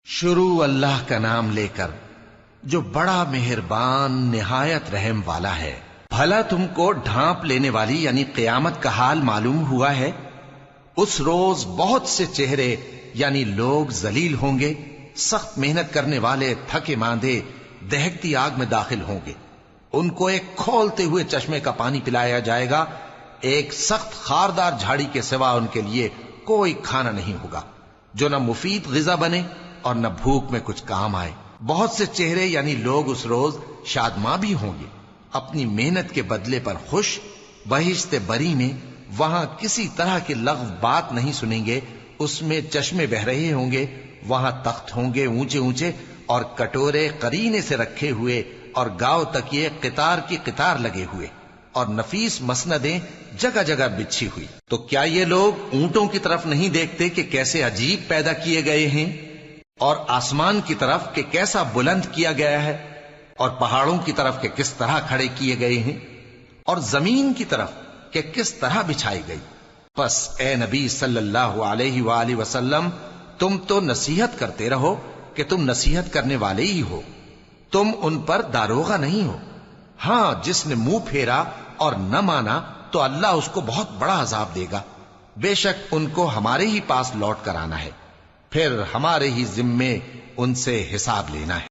شروع اللہ کا نام لے کر جو بڑا مہربان نہایت رحم والا ہے۔ بھلا تم کو ڈھانپ لینے والی یعنی قیامت کا حال معلوم ہوا ہے؟ اس روز بہت سے چہرے یعنی لوگ ذلیل ہوں گے، سخت محنت کرنے والے تھکے ماندے دہکتی آگ میں داخل ہوں گے۔ ان کو ایک کھولتے ہوئے چشمے کا پانی پلایا جائے گا، ایک سخت خاردار جھاڑی کے سوا ان کے لیے کوئی کھانا نہیں ہوگا جو نہ مفید غذا بنے اور نہ بھوک میں کچھ کام آئے۔ بہت سے چہرے یعنی لوگ اس روز شادماں بھی ہوں گے، اپنی محنت کے بدلے پر خوش، بہشت بری میں وہاں کسی طرح کی لغو بات نہیں سنیں گے، اس میں چشمے بہ رہے ہوں گے، وہاں تخت ہوں گے اونچے اونچے اور کٹورے قرینے سے رکھے ہوئے اور گاؤ تکیے قطار کی قطار لگے ہوئے اور نفیس مسندیں جگہ جگہ بچھی ہوئی۔ تو کیا یہ لوگ اونٹوں کی طرف نہیں دیکھتے کہ کیسے عجیب پیدا کیے گئے ہیں، اور آسمان کی طرف کہ کیسا بلند کیا گیا ہے، اور پہاڑوں کی طرف کہ کس طرح کھڑے کیے گئے ہیں، اور زمین کی طرف کہ کس طرح بچھائی گئی؟ پس اے نبی صلی اللہ علیہ وآلہ وسلم، تم تو نصیحت کرتے رہو کہ تم نصیحت کرنے والے ہی ہو، تم ان پر داروغہ نہیں ہو۔ ہاں، جس نے منہ پھیرا اور نہ مانا تو اللہ اس کو بہت بڑا عذاب دے گا۔ بے شک ان کو ہمارے ہی پاس لوٹ کر آنا ہے، پھر ہمارے ہی ذمے ان سے حساب لینا ہے۔